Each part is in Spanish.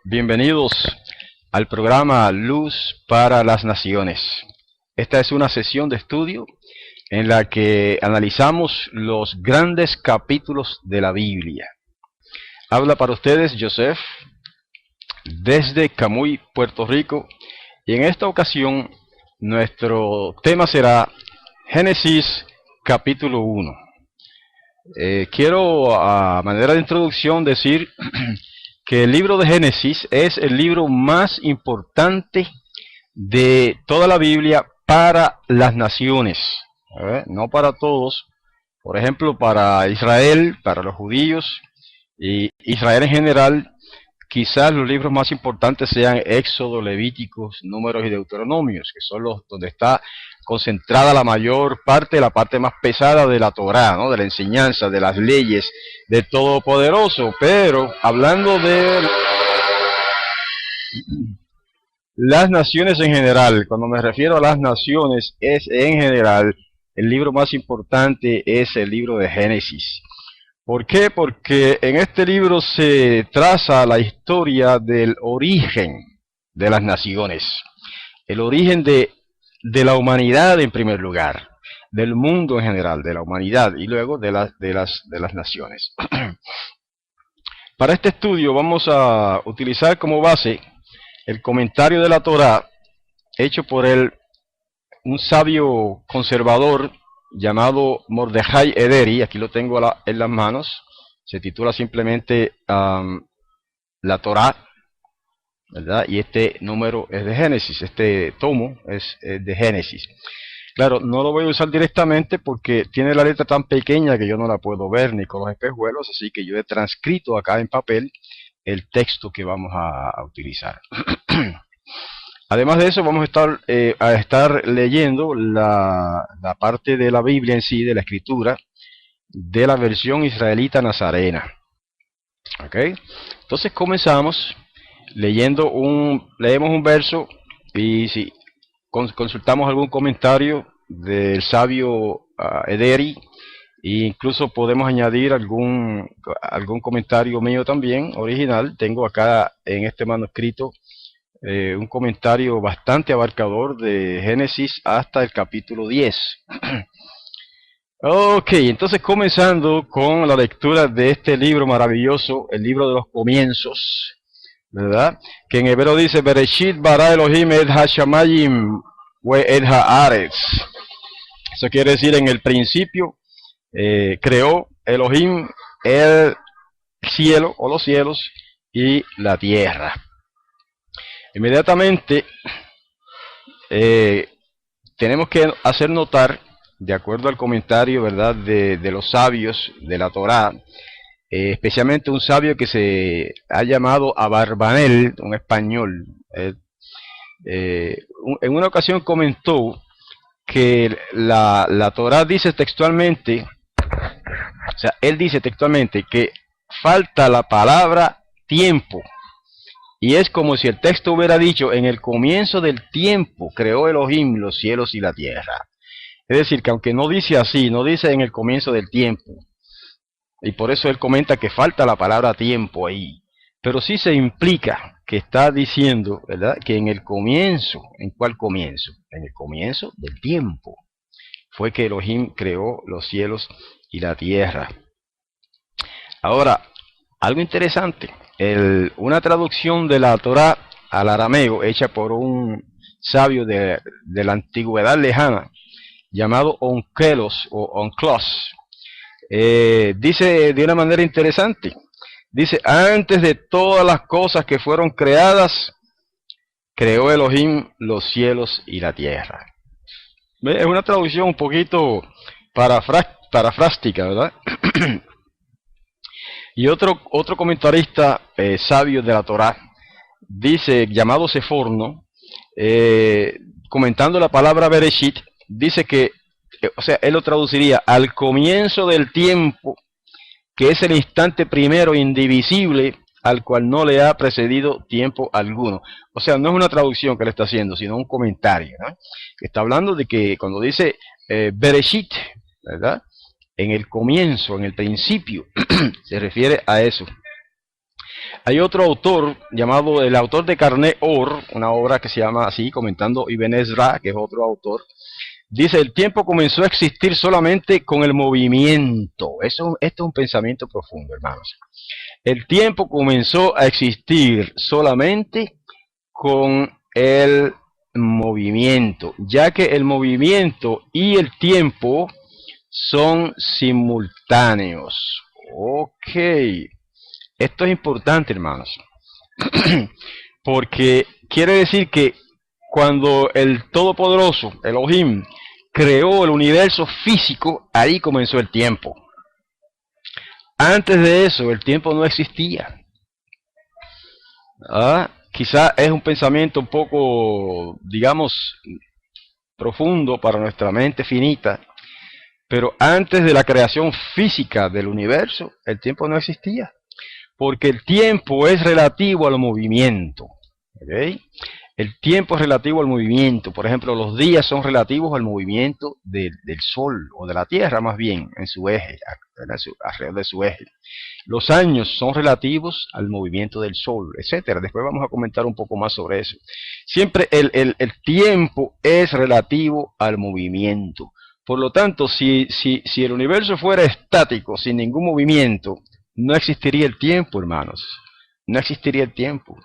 Bienvenidos al programa Luz para las Naciones. Esta es una sesión de estudio en la que analizamos los grandes capítulos de la Biblia. Habla para ustedes Joseph desde Camuy, Puerto Rico, y en esta ocasión nuestro tema será Génesis capítulo 1. Quiero a manera de introducción decir que el libro de Génesis es el libro más importante de toda la Biblia para las naciones, no para todos. Por ejemplo, para Israel, para los judíos y Israel en general, quizás los libros más importantes sean Éxodo, Levíticos, Números y Deuteronomios, que son los donde está concentrada la mayor parte, la parte más pesada de la Torá, ¿no? De la enseñanza, de las leyes, de Todopoderoso. Pero hablando de las naciones en general, cuando me refiero a las naciones, es en general, el libro más importante es el libro de Génesis. ¿Por qué? Porque en este libro se traza la historia del origen de las naciones, el origen de la humanidad en primer lugar, del mundo en general, de la humanidad y luego de las naciones. Para este estudio vamos a utilizar como base el comentario de la Torá hecho por un sabio conservador llamado Mordejai Ederi. Aquí lo tengo en las manos. Se titula simplemente la Torá, ¿verdad? Y este número es de Génesis, este tomo es de Génesis. Claro, no lo voy a usar directamente porque tiene la letra tan pequeña que yo no la puedo ver ni con los espejuelos, así que yo he transcrito acá en papel el texto que vamos a utilizar. Además de eso, vamos a estar leyendo la parte de la Biblia en sí, de la Escritura, de la versión israelita nazarena. ¿Ok? Entonces comenzamos leemos un verso y si consultamos algún comentario del sabio Ederi, e incluso podemos añadir algún comentario mío también, original. Tengo acá en este manuscrito un comentario bastante abarcador de Génesis hasta el capítulo 10. Ok, entonces comenzando con la lectura de este libro maravilloso, el libro de los comienzos, ¿verdad? Que en hebreo dice, Bereshit bara Elohim et hashamayim we et haaretz. Eso quiere decir, en el principio creó Elohim el cielo o los cielos y la tierra. Inmediatamente tenemos que hacer notar, de acuerdo al comentario, ¿verdad?, de los sabios de la Torá, especialmente un sabio que se ha llamado Abarbanel, un español, en una ocasión comentó que la Torá dice textualmente, o sea, él dice textualmente que falta la palabra tiempo. Y es como si el texto hubiera dicho, en el comienzo del tiempo creó Elohim los cielos y la tierra. Es decir, que aunque no dice así, no dice en el comienzo del tiempo. Y por eso él comenta que falta la palabra tiempo ahí. Pero sí se implica que está diciendo, ¿verdad?, que en el comienzo, ¿en cuál comienzo? En el comienzo del tiempo. Fue que Elohim creó los cielos y la tierra. Ahora, algo interesante. Una traducción de la Torá al arameo hecha por un sabio de la antigüedad lejana llamado Onkelos o Onklos, dice de una manera interesante, dice, antes de todas las cosas que fueron creadas, creó Elohim los cielos y la tierra. Es una traducción un poquito parafrástica, ¿verdad? Y otro comentarista sabio de la Torá, dice, llamado Seforno, comentando la palabra Bereshit, dice que, o sea, él lo traduciría al comienzo del tiempo, que es el instante primero indivisible, al cual no le ha precedido tiempo alguno. O sea, no es una traducción que le está haciendo, sino un comentario, ¿no? Está hablando de que cuando dice Bereshit, ¿verdad?, en el comienzo, en el principio, se refiere a eso. Hay otro autor llamado el autor de Carné Or, una obra que se llama así, comentando Ibn Ezra, que es otro autor. Dice, el tiempo comenzó a existir solamente con el movimiento. Esto es un pensamiento profundo, hermanos. El tiempo comenzó a existir solamente con el movimiento, ya que el movimiento y el tiempo son simultáneos. Ok, esto es importante, hermanos, porque quiere decir que cuando el Todopoderoso, Elohim, creó el universo físico, ahí comenzó el tiempo. Antes de eso, el tiempo no existía. Quizá es un pensamiento un poco, digamos, profundo para nuestra mente finita, pero antes de la creación física del universo, el tiempo no existía, porque el tiempo es relativo al movimiento. ¿Okay? El tiempo es relativo al movimiento. Por ejemplo, los días son relativos al movimiento del Sol, o de la Tierra más bien, en su eje, alrededor de su eje. Los años son relativos al movimiento del Sol, etcétera. Después vamos a comentar un poco más sobre eso. Siempre el tiempo es relativo al movimiento. Por lo tanto, si el universo fuera estático, sin ningún movimiento, no existiría el tiempo, hermanos. No existiría el tiempo,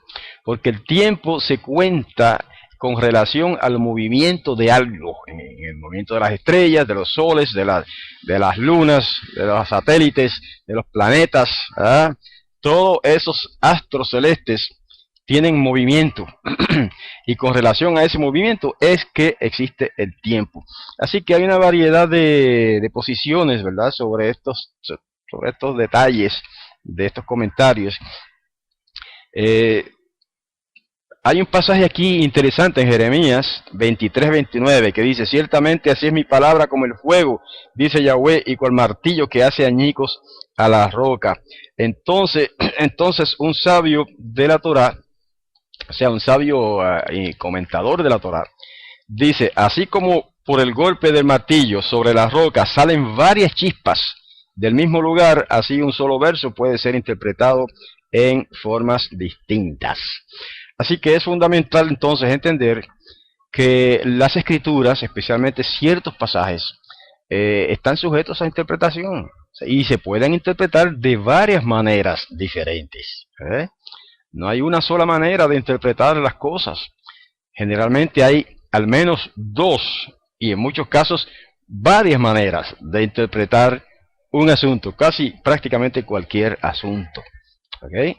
porque el tiempo se cuenta con relación al movimiento de algo, en el movimiento de las estrellas, de los soles, de las lunas, de los satélites, de los planetas. Todos esos astros celestes tienen movimiento, y con relación a ese movimiento es que existe el tiempo. Así que hay una variedad de posiciones, ¿verdad?, sobre estos detalles de estos comentarios. Hay un pasaje aquí interesante en Jeremías 23:29 que dice, ciertamente así es mi palabra como el fuego, dice Yahweh, y cual martillo que hace añicos a la roca. Entonces un sabio de la Torá, o sea, un sabio y comentador de la Torá, dice, así como por el golpe del martillo sobre la roca salen varias chispas del mismo lugar, así un solo verso puede ser interpretado en formas distintas. Así que es fundamental entonces entender que las escrituras, especialmente ciertos pasajes, están sujetos a interpretación y se pueden interpretar de varias maneras diferentes. No hay una sola manera de interpretar las cosas. Generalmente hay al menos dos, y en muchos casos varias maneras de interpretar un asunto, casi prácticamente cualquier asunto. ¿Okay?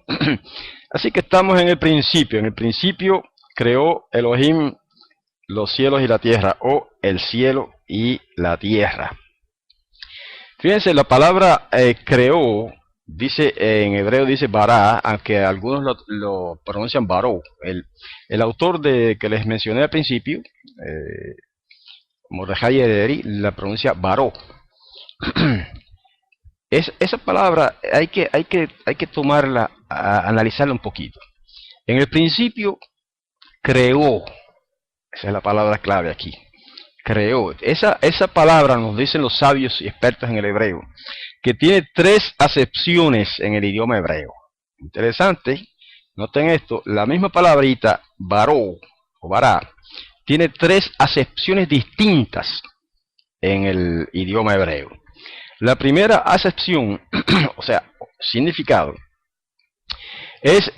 Así que estamos en el principio. En el principio creó Elohim los cielos y la tierra, o el cielo y la tierra. Fíjense, la palabra creó, dice en hebreo dice bará, aunque algunos lo pronuncian baró. El autor que les mencioné al principio, Mordejai Ederi, la pronuncia baró. Esa palabra hay que tomarla, analizarla un poquito. En el principio creó, esa es la palabra clave aquí, creó. Esa palabra nos dicen los sabios y expertos en el hebreo, que tiene tres acepciones en el idioma hebreo. Interesante, noten esto, la misma palabrita, baró o bará, tiene tres acepciones distintas en el idioma hebreo. La primera acepción, o sea, significado, es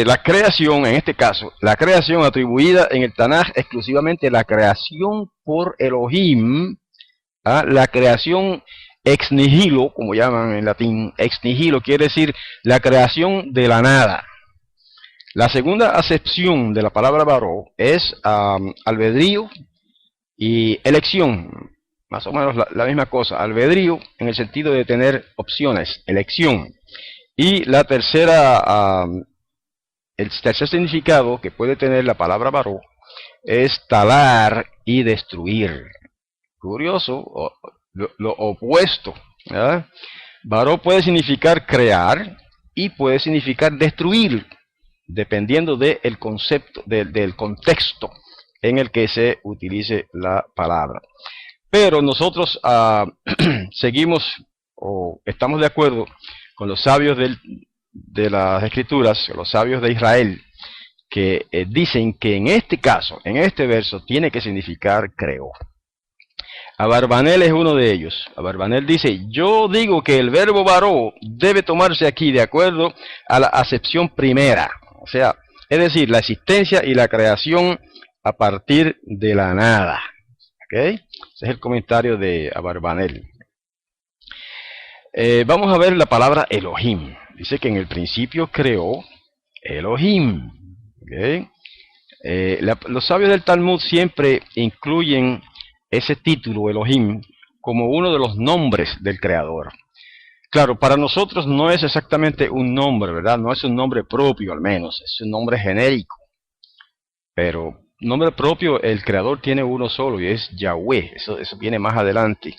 la creación, en este caso, la creación atribuida en el Tanaj exclusivamente la creación por Elohim, la creación ex nihilo, como llaman en latín, ex nihilo quiere decir la creación de la nada. La segunda acepción de la palabra baró es albedrío y elección. Más o menos la misma cosa, albedrío en el sentido de tener opciones, elección. Y la tercera, el tercer significado que puede tener la palabra baró es talar y destruir. Curioso, lo opuesto. ¿Verdad? Baró puede significar crear y puede significar destruir, dependiendo del concepto, del contexto en el que se utilice la palabra. Pero nosotros seguimos o estamos de acuerdo con los sabios de las escrituras, los sabios de Israel, que dicen que en este caso, en este verso, tiene que significar creó. Abarbanel es uno de ellos. Abarbanel dice, yo digo que el verbo varó debe tomarse aquí de acuerdo a la acepción primera. O sea, es decir, la existencia y la creación a partir de la nada. ¿Ok? Ese es el comentario de Abarbanel. Vamos a ver la palabra Elohim. Dice que en el principio creó Elohim. ¿Okay? Los sabios del Talmud siempre incluyen ese título, Elohim, como uno de los nombres del Creador. Claro, para nosotros no es exactamente un nombre, ¿verdad? No es un nombre propio, al menos. Es un nombre genérico. Pero nombre propio, el Creador tiene uno solo y es Yahweh. Eso viene más adelante.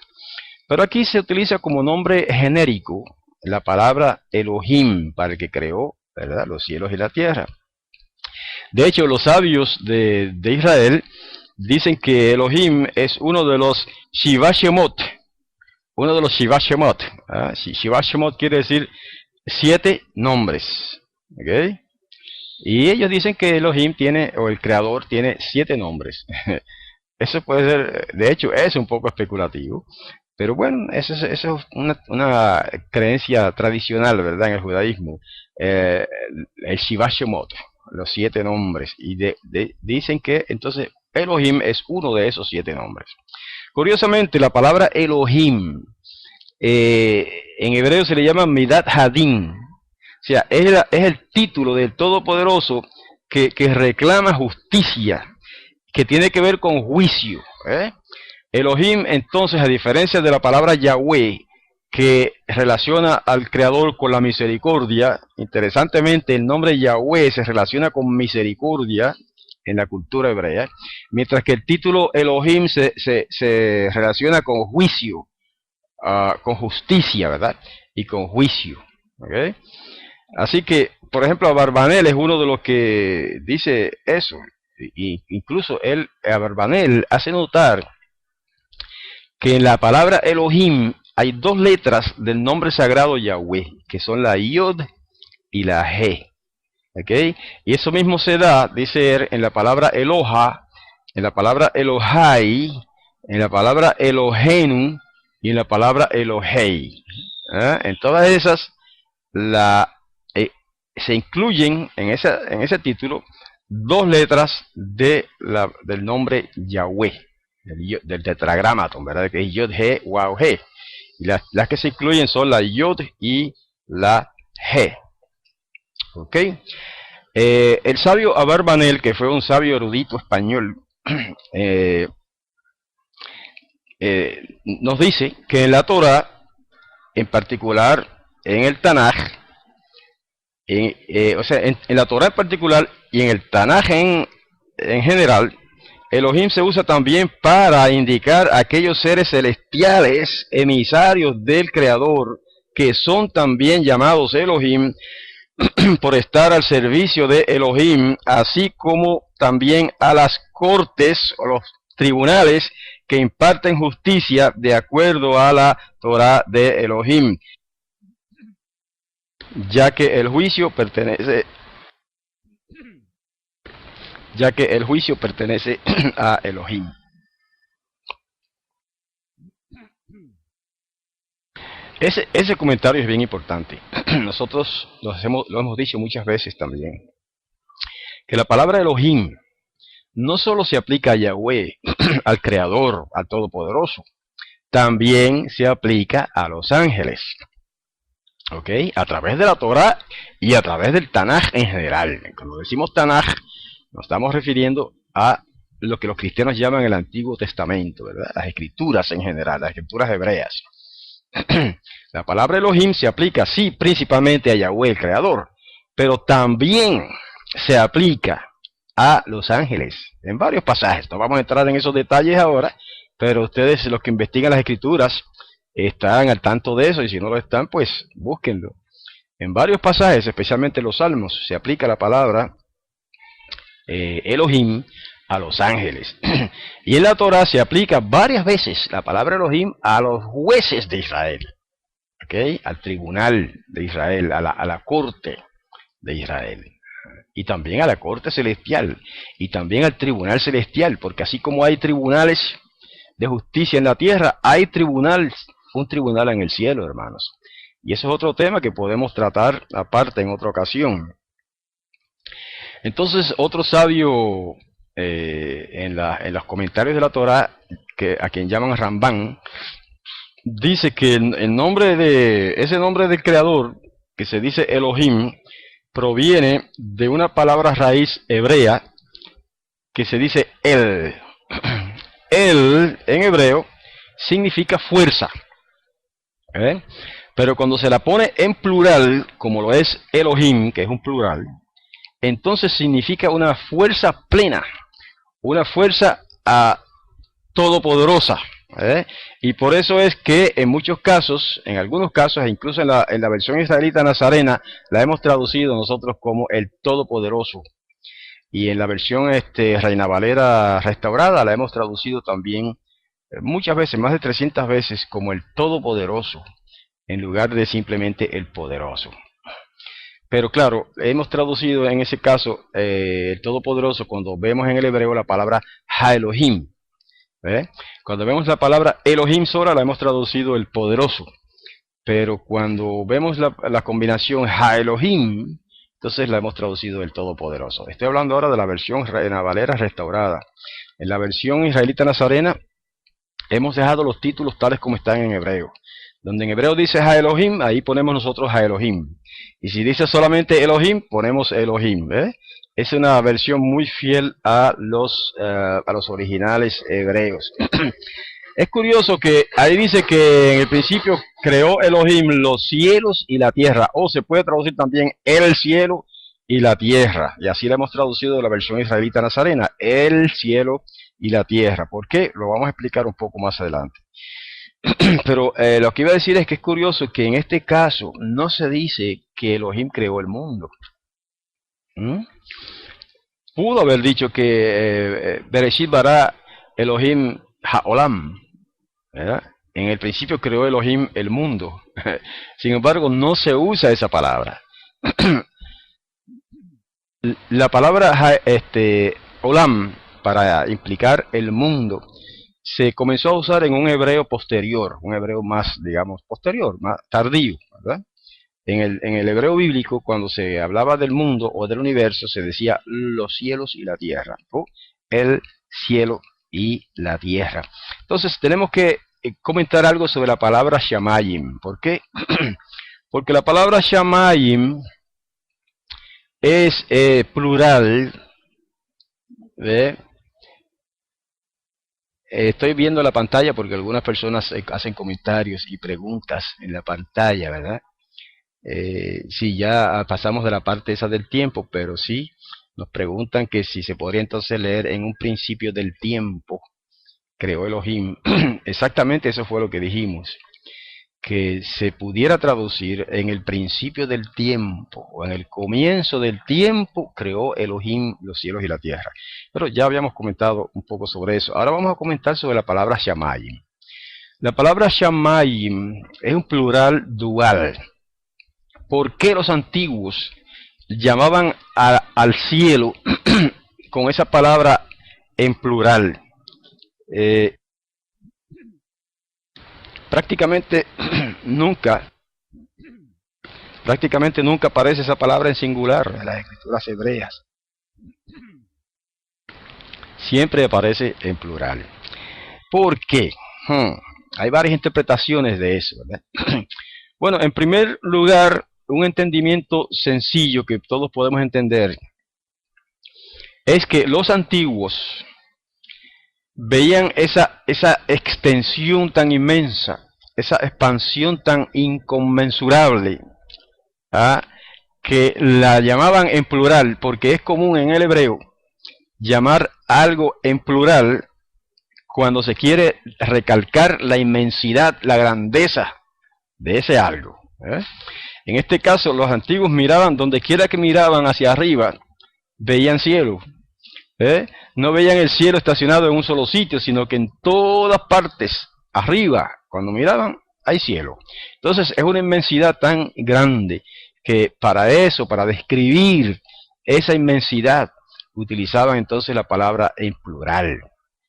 Pero aquí se utiliza como nombre genérico la palabra Elohim, para el que creó, ¿verdad?, los cielos y la tierra. De hecho, los sabios de Israel dicen que Elohim es uno de los Shiva Shemot. Uno de los Shiva Shemot. Shiva Shemot quiere decir 7 nombres. ¿Okay? Y ellos dicen que Elohim tiene, o el creador tiene 7 nombres. Eso puede ser, de hecho, es un poco especulativo. Pero bueno, eso es una creencia tradicional, ¿verdad?, en el judaísmo. El Shiva Shemot, los 7 nombres. Y dicen que entonces Elohim es uno de esos 7 nombres. Curiosamente, la palabra Elohim en hebreo se le llama Midat Hadin. O sea, es el título del Todopoderoso que reclama justicia, que tiene que ver con juicio. Elohim, entonces, a diferencia de la palabra Yahweh, que relaciona al Creador con la misericordia, interesantemente el nombre Yahweh se relaciona con misericordia en la cultura hebrea, mientras que el título Elohim se relaciona con juicio, con justicia, ¿verdad? Y con juicio. ¿Okay? Así que, por ejemplo, Abarbanel es uno de los que dice eso. Y incluso Abarbanel hace notar que en la palabra Elohim hay 2 letras del nombre sagrado Yahweh, que son la Yod y la He. ¿Okay? Y eso mismo se da, dice él, en la palabra Eloha, en la palabra Elohai, en la palabra Elohenu y en la palabra Elohei. En todas esas se incluyen en ese título 2 letras del nombre Yahweh, del tetragramaton, ¿verdad?, que es Yod, He, Waw, He. Y las que se incluyen son la Yod y la He. ¿Ok? El sabio Abarbanel, que fue un sabio erudito español, nos dice que en la Torah, en particular en el Tanaj, o sea, en la Torah en particular y en el Tanaj en general, Elohim se usa también para indicar a aquellos seres celestiales, emisarios del Creador, que son también llamados Elohim por estar al servicio de Elohim, así como también a las cortes o los tribunales que imparten justicia de acuerdo a la Torah de Elohim, ya que el juicio pertenece a Elohim. Ese comentario es bien importante. Nosotros lo hemos dicho muchas veces también, que la palabra Elohim no solo se aplica a Yahweh, al Creador, al Todopoderoso, también se aplica a los ángeles. ¿Ok? A través de la Torah y a través del Tanaj en general. Cuando decimos Tanaj, nos estamos refiriendo a lo que los cristianos llaman el Antiguo Testamento, ¿verdad? Las escrituras en general, las escrituras hebreas. La palabra Elohim se aplica, sí, principalmente a Yahweh, el Creador, pero también se aplica a los ángeles, en varios pasajes. No vamos a entrar en esos detalles ahora, pero ustedes, los que investigan las escrituras, están al tanto de eso, y si no lo están, pues búsquenlo. En varios pasajes, especialmente en los Salmos, se aplica la palabra Elohim a los ángeles. Y en la Torah se aplica varias veces la palabra Elohim a los jueces de Israel. ¿ok? Al tribunal de Israel, a la corte de Israel. Y también a la corte celestial. Y también al tribunal celestial. Porque así como hay tribunales de justicia en la tierra, hay un tribunal en el cielo, hermanos. Y eso es otro tema que podemos tratar aparte en otra ocasión. Entonces, otro sabio en los comentarios de la Torá, a quien llaman Rambán, dice que ese nombre del creador, que se dice Elohim, proviene de una palabra raíz hebrea que se dice El. El, en hebreo, significa fuerza. ¿Eh? Pero cuando se la pone en plural, como lo es Elohim, que es un plural, entonces significa una fuerza plena, una fuerza todopoderosa. Y por eso es que en muchos casos, en algunos casos, e incluso en la versión israelita nazarena, la hemos traducido nosotros como el Todopoderoso. Y en la versión Reina Valera restaurada la hemos traducido también muchas veces, más de 300 veces, como el Todopoderoso, en lugar de simplemente el Poderoso. Pero claro, hemos traducido en ese caso el Todopoderoso cuando vemos en el hebreo la palabra Ha-Elohim. Cuando vemos la palabra Elohim sola la hemos traducido el Poderoso. Pero cuando vemos la combinación Ha-Elohim, entonces la hemos traducido el Todopoderoso. Estoy hablando ahora de la versión Reina Valera restaurada. En la versión israelita nazarena hemos dejado los títulos tales como están en hebreo. Donde en hebreo dice Ha-Elohim, ahí ponemos nosotros Ha-Elohim. Y si dice solamente Elohim, ponemos Elohim. Es una versión muy fiel a los originales hebreos. Es curioso que ahí dice que en el principio creó Elohim los cielos y la tierra. O se puede traducir también el cielo y la tierra. Y así la hemos traducido de la versión israelita nazarena. El cielo y la tierra. ¿Por qué? Lo vamos a explicar un poco más adelante. Pero lo que iba a decir es que es curioso que en este caso no se dice que Elohim creó el mundo. Pudo haber dicho que Bereshit bara Elohim Haolam, ¿verdad? En el principio creó Elohim el mundo. Sin embargo, no se usa esa palabra. La palabra Olam, para implicar el mundo, se comenzó a usar en un hebreo posterior, un hebreo más, digamos, posterior, más tardío, ¿verdad? En el hebreo bíblico, cuando se hablaba del mundo o del universo, se decía los cielos y la tierra, o el cielo y la tierra. Entonces, tenemos que comentar algo sobre la palabra Shamayim. ¿Por qué? Porque la palabra Shamayim es plural. Estoy viendo la pantalla porque algunas personas hacen comentarios y preguntas en la pantalla, ¿verdad? Sí, ya pasamos de la parte esa del tiempo, pero sí nos preguntan que si se podría entonces leer en un principio del tiempo, creó Elohim. Exactamente eso fue lo que dijimos, que se pudiera traducir en el principio del tiempo, o en el comienzo del tiempo, creó Elohim los cielos y la tierra. Pero ya habíamos comentado un poco sobre eso. Ahora vamos a comentar sobre la palabra Shamayim. La palabra Shamayim es un plural dual. ¿Por qué los antiguos llamaban al cielo con esa palabra en plural? Prácticamente nunca aparece esa palabra en singular en las escrituras hebreas. Siempre aparece en plural. ¿Por qué? Hay varias interpretaciones de eso, ¿verdad? Bueno, en primer lugar, un entendimiento sencillo que todos podemos entender es que los antiguos veían esa extensión tan inmensa, esa expansión tan inconmensurable, que la llamaban en plural, porque es común en el hebreo llamar algo en plural cuando se quiere recalcar la inmensidad, la grandeza de ese algo. En este caso, los antiguos miraban, donde quiera que miraban hacia arriba, veían cielo. No veían el cielo estacionado en un solo sitio, sino que en todas partes, arriba, cuando miraban, hay cielo. Entonces es una inmensidad tan grande que para eso, para describir esa inmensidad, utilizaban entonces la palabra en plural,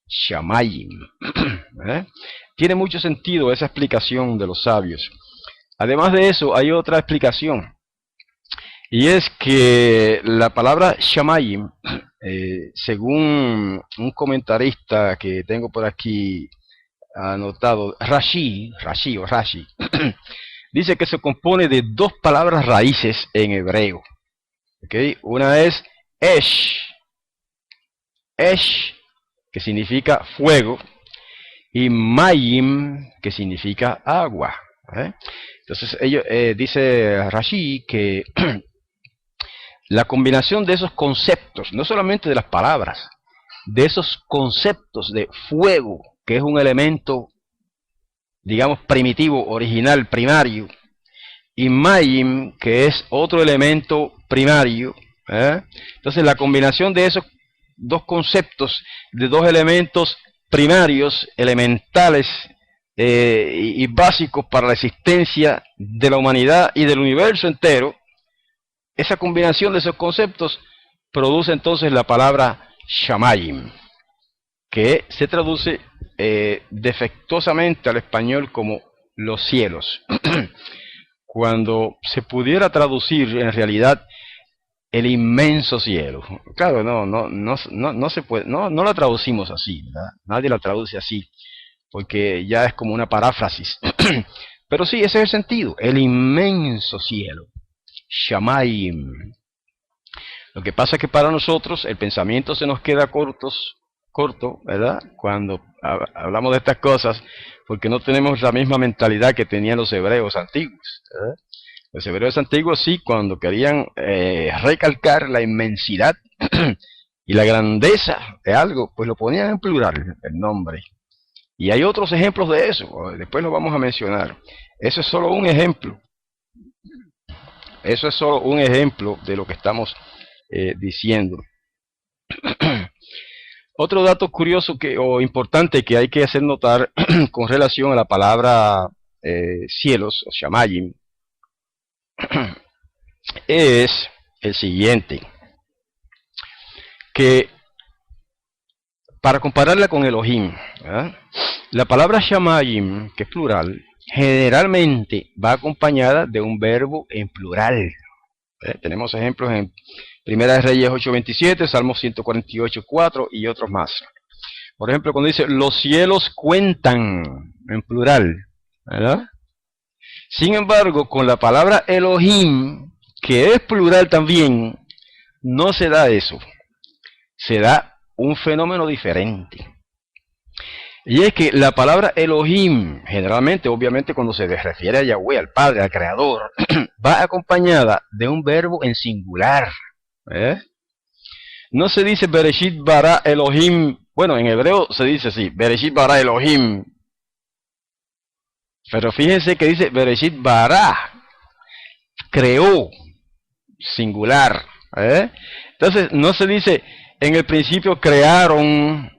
shamayim. ¿Eh? Tiene mucho sentido esa explicación de los sabios. Además de eso, hay otra explicación, y es que la palabra shamayim, según un comentarista que tengo por aquí anotado, Rashi, dice que se compone de dos palabras raíces en hebreo. ¿Okay? Una es Esh, que significa fuego, y Mayim, que significa agua. Entonces, dice Rashi que la combinación de esos conceptos, no solamente de las palabras, de esos conceptos de fuego, que es un elemento, digamos, primitivo, original, primario, y Mayim, que es otro elemento primario, entonces la combinación de esos dos conceptos, de dos elementos primarios, elementales y básicos para la existencia de la humanidad y del universo entero, esa combinación de esos conceptos produce entonces la palabra Shamayim, que se traduce defectuosamente al español como los cielos. Cuando se pudiera traducir en realidad el inmenso cielo. Claro, no se puede, no la traducimos así, ¿verdad? Nadie la traduce así, porque ya es como una paráfrasis. Pero sí, ese es el sentido, el inmenso cielo. Shamayim. Lo que pasa es que para nosotros el pensamiento se nos queda corto, ¿verdad? Cuando hablamos de estas cosas, porque no tenemos la misma mentalidad que tenían los hebreos antiguos, ¿verdad? Los hebreos antiguos sí, cuando querían recalcar la inmensidad y la grandeza de algo, pues lo ponían en plural, el nombre. Y hay otros ejemplos de eso, después lo vamos a mencionar. Eso es solo un ejemplo. Eso es solo un ejemplo de lo que estamos diciendo. Otro dato curioso o importante que hay que hacer notar con relación a la palabra cielos, o shamayim, es el siguiente, que para compararla con Elohim, ¿verdad? La palabra shamayim, que es plural, generalmente va acompañada de un verbo en plural. Tenemos ejemplos en Primera de Reyes 8:27, Salmos 148:4 y otros más. Por ejemplo, cuando dice, los cielos cuentan, en plural, ¿verdad? Sin embargo, con la palabra Elohim, que es plural también, no se da eso. Se da un fenómeno diferente. Y es que la palabra Elohim, generalmente, obviamente, cuando se refiere a Yahweh, al Padre, al Creador, va acompañada de un verbo en singular. No se dice Bereshit bara Elohim. Bueno, en hebreo se dice así, Bereshit bara Elohim. Pero fíjense que dice Bereshit bara, creó, singular. Entonces no se dice, en el principio crearon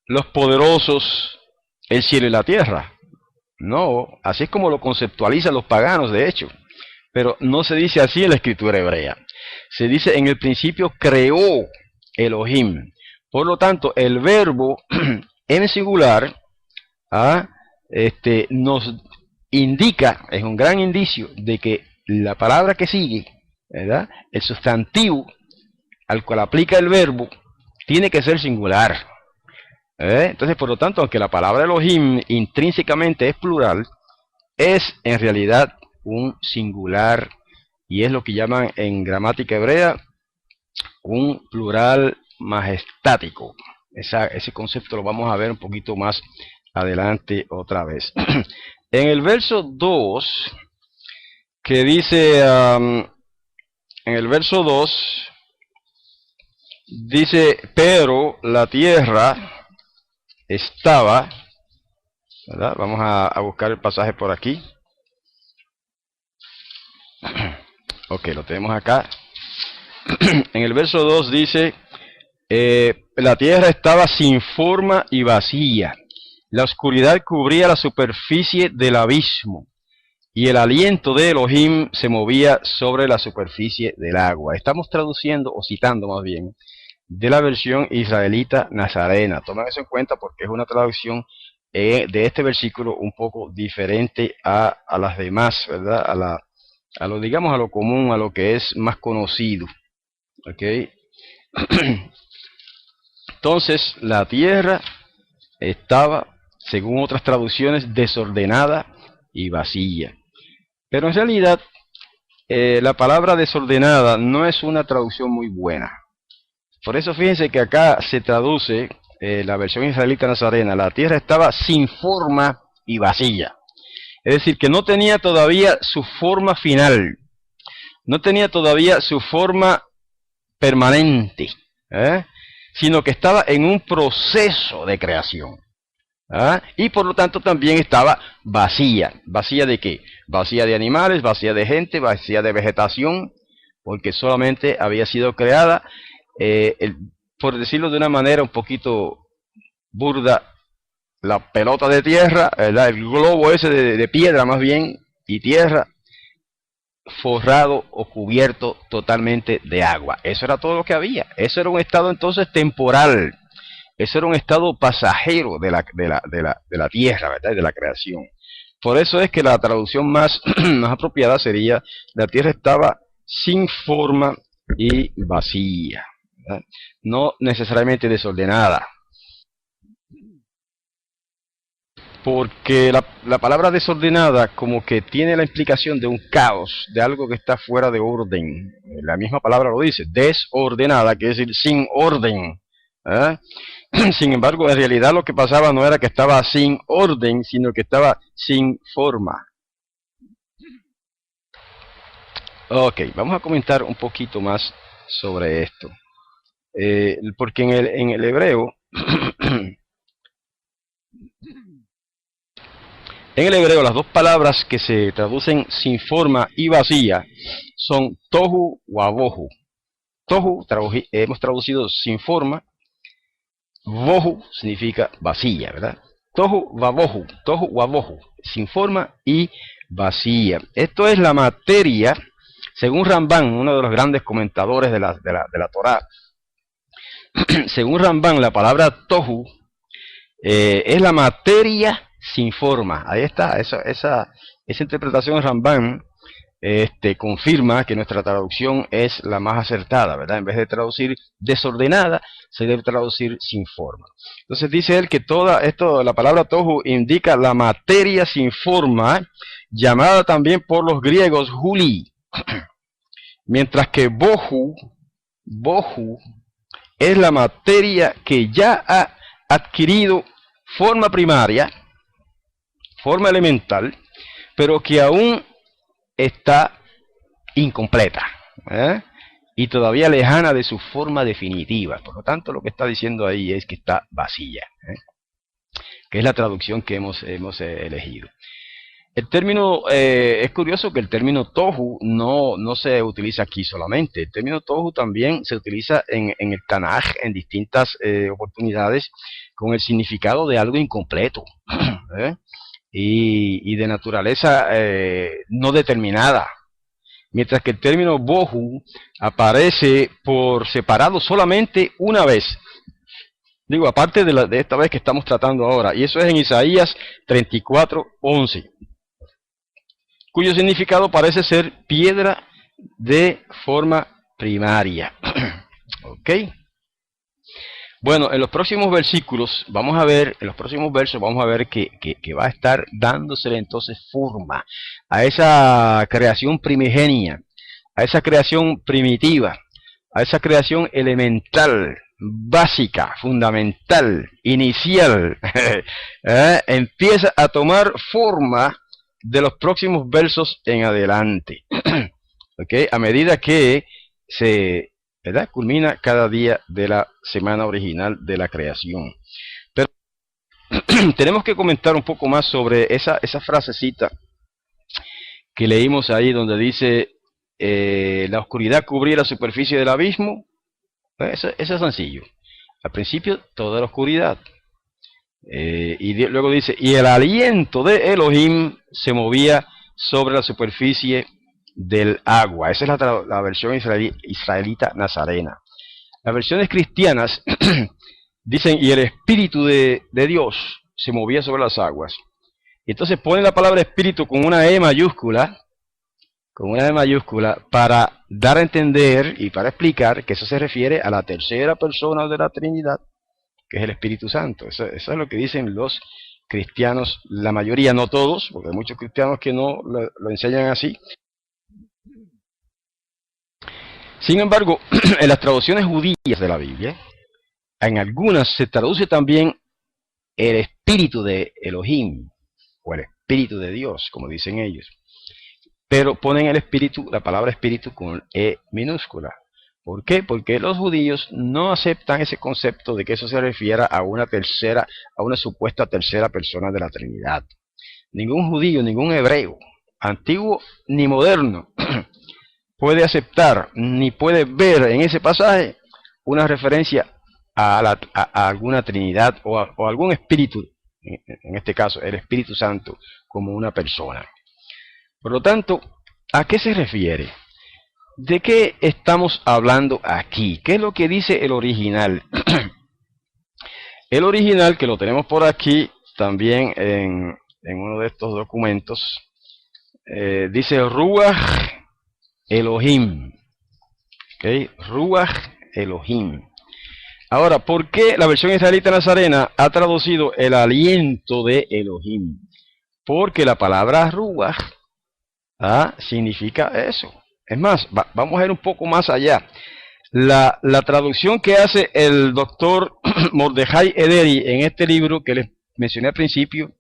los poderosos el cielo y la tierra. No, así es como lo conceptualizan los paganos, de hecho. Pero no se dice así en la escritura hebrea. Se dice, en el principio creó Elohim. Por lo tanto, el verbo en singular nos indica, es un gran indicio de que la palabra que sigue, ¿verdad?, el sustantivo al cual aplica el verbo, tiene que ser singular. Entonces, por lo tanto, aunque la palabra Elohim intrínsecamente es plural, es en realidad un singular, y es lo que llaman en gramática hebrea un plural majestático. Ese concepto lo vamos a ver un poquito más adelante otra vez. En el verso 2, que dice, en el verso 2, dice, pero la tierra estaba, ¿verdad? Vamos a buscar el pasaje por aquí. Ok, lo tenemos acá. En el verso 2 dice, la tierra estaba sin forma y vacía. la oscuridad cubría la superficie del abismo, y el aliento de Elohim se movía sobre la superficie del agua. Estamos traduciendo, o citando más bien, de la versión israelita nazarena. Tomen eso en cuenta porque es una traducción de este versículo un poco diferente a las demás, ¿verdad? A lo, digamos, a lo común, a lo que es más conocido. ¿Ok? Entonces, la tierra estaba, según otras traducciones, desordenada y vacía. Pero en realidad, la palabra desordenada no es una traducción muy buena. Por eso fíjense que acá se traduce la versión israelita nazarena: la tierra estaba sin forma y vacía. Es decir, que no tenía todavía su forma final, no tenía todavía su forma permanente, sino que estaba en un proceso de creación. Y por lo tanto también estaba vacía. ¿Vacía de qué? Vacía de animales, vacía de gente, vacía de vegetación, porque solamente había sido creada, por decirlo de una manera un poquito burda, la pelota de tierra, ¿verdad? El globo ese de piedra más bien, y tierra, forrado o cubierto totalmente de agua. Eso era todo lo que había. Eso era un estado entonces temporal. Eso era un estado pasajero de la tierra, ¿verdad? De la creación. Por eso es que la traducción más, más apropiada sería: la tierra estaba sin forma y vacía, ¿verdad? No necesariamente desordenada. Porque la palabra desordenada como que tiene la implicación de un caos, de algo que está fuera de orden. La misma palabra lo dice: desordenada, quiere decir sin orden. ¿Eh? Sin embargo, en realidad lo que pasaba no era que estaba sin orden, sino que estaba sin forma. Ok, vamos a comentar un poquito más sobre esto. Porque en el hebreo, en el hebreo, las dos palabras que se traducen sin forma y vacía son tohu wabohu. Tohu hemos traducido sin forma, bohu significa vacía, ¿verdad? Tohu wabohu, sin forma y vacía. Esto es la materia, según Rambán, uno de los grandes comentadores de la Torá. Según Rambán, la palabra tohu es la materia sin forma. Ahí está, esa interpretación de Rambán confirma que nuestra traducción es la más acertada, ¿verdad? En vez de traducir desordenada, se debe traducir sin forma. Entonces dice él que la palabra tohu indica la materia sin forma, llamada también por los griegos juli, mientras que bohu es la materia que ya ha adquirido forma primaria, forma elemental, pero que aún está incompleta, y todavía lejana de su forma definitiva. Por lo tanto, lo que está diciendo ahí es que está vacía, que es la traducción que hemos elegido. El término, es curioso que el término tohu no se utiliza aquí solamente. El término tohu también se utiliza en el Tanaj en distintas oportunidades con el significado de algo incompleto, y de naturaleza no determinada. Mientras que el término bohu aparece por separado solamente una vez. Digo, aparte de esta vez que estamos tratando ahora, y eso es en Isaías 34:11. Cuyo significado parece ser piedra de forma primaria. ¿Ok? Bueno, en los próximos versículos vamos a ver, en los próximos versos vamos a ver que va a estar dándosele entonces forma a esa creación primigenia, a esa creación primitiva, a esa creación elemental, básica, fundamental, inicial. Empieza a tomar forma de los próximos versos en adelante. ¿Okay? A medida que ¿verdad? Culmina cada día de la semana original de la creación. Pero tenemos que comentar un poco más sobre esa frasecita que leímos ahí donde dice la oscuridad cubría la superficie del abismo. Eso es sencillo. Al principio toda la oscuridad. Luego dice, y el aliento de Elohim se movía sobre la superficie del agua. Esa es la versión israelita nazarena. Las versiones cristianas dicen, y el Espíritu de Dios se movía sobre las aguas. Y entonces ponen la palabra Espíritu con una E mayúscula, para dar a entender y para explicar que eso se refiere a la tercera persona de la Trinidad, que es el Espíritu Santo. Eso es lo que dicen los cristianos, la mayoría, no todos, porque hay muchos cristianos que no lo enseñan así. Sin embargo, en las traducciones judías de la Biblia, en algunas se traduce también el Espíritu de Elohim, o el Espíritu de Dios, como dicen ellos. Pero ponen el Espíritu, la palabra Espíritu con E minúscula. ¿Por qué? Porque los judíos no aceptan ese concepto de que eso se refiera a una supuesta tercera persona de la Trinidad. Ningún judío, ningún hebreo, antiguo ni moderno, puede aceptar ni puede ver en ese pasaje una referencia a alguna Trinidad o a algún espíritu, en este caso el Espíritu Santo, como una persona. Por lo tanto, ¿a qué se refiere? ¿De qué estamos hablando aquí? ¿Qué es lo que dice el original? El original, que lo tenemos por aquí también en uno de estos documentos, dice Ruach Elohim. ¿Okay? Ruach Elohim. Ahora, ¿por qué la versión israelita nazarena ha traducido el aliento de Elohim? Porque la palabra Ruach significa eso. Es más, vamos a ir un poco más allá. La traducción que hace el doctor Mordejai Ederi en este libro que les mencioné al principio,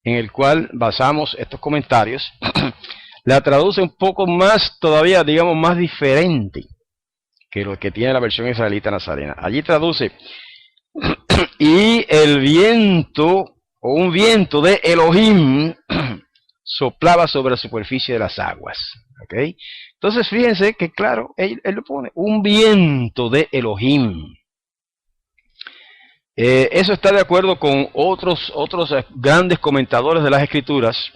en el cual basamos estos comentarios, la traduce un poco más todavía, digamos, más diferente que lo que tiene la versión israelita nazarena. Allí traduce, y el viento, o un viento de Elohim, soplaba sobre la superficie de las aguas. ¿Okay? Entonces fíjense que claro, él lo pone, un viento de Elohim. Eso está de acuerdo con otros grandes comentadores de las escrituras,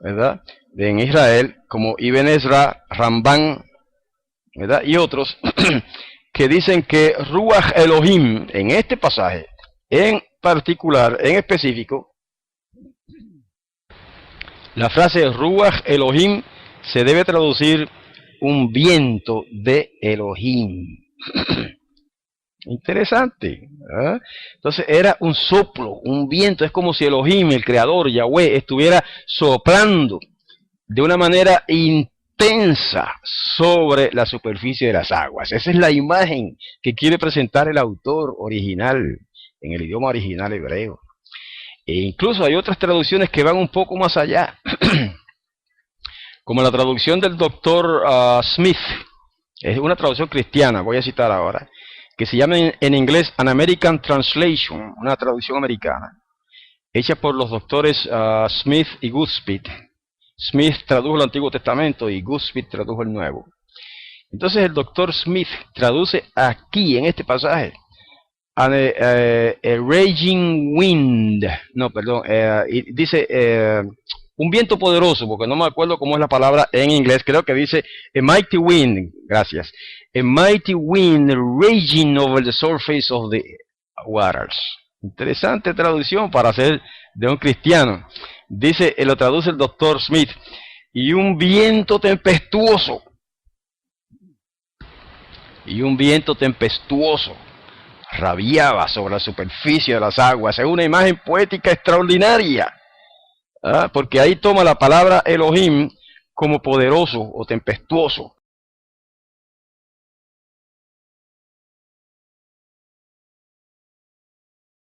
¿verdad? En Israel, como Ibn Ezra, Ramban, ¿verdad? Y otros, que dicen que Ruach Elohim, en este pasaje, en particular, en específico, la frase Ruach Elohim se debe traducir un viento de Elohim. Interesante. ¿Eh? Entonces era un soplo, un viento. Es como si Elohim, el creador, Yahweh, estuviera soplando de una manera intensa sobre la superficie de las aguas. Esa es la imagen que quiere presentar el autor original, en el idioma original hebreo. E incluso hay otras traducciones que van un poco más allá. Como la traducción del doctor Smith. Es una traducción cristiana, voy a citar ahora, que se llama en inglés An American Translation, una traducción americana, hecha por los doctores Smith y Goodspeed. Smith tradujo el Antiguo Testamento y Goodspeed tradujo el Nuevo. Entonces el doctor Smith traduce aquí, en este pasaje, a raging wind, dice un viento poderoso, porque no me acuerdo cómo es la palabra en inglés, creo que dice a mighty wind, gracias, a mighty wind raging over the surface of the waters. Interesante traducción para ser de un cristiano. Dice, lo traduce el doctor Smith, y un viento tempestuoso. Y un viento tempestuoso rabiaba sobre la superficie de las aguas. Es una imagen poética extraordinaria. Porque ahí toma la palabra Elohim como poderoso o tempestuoso.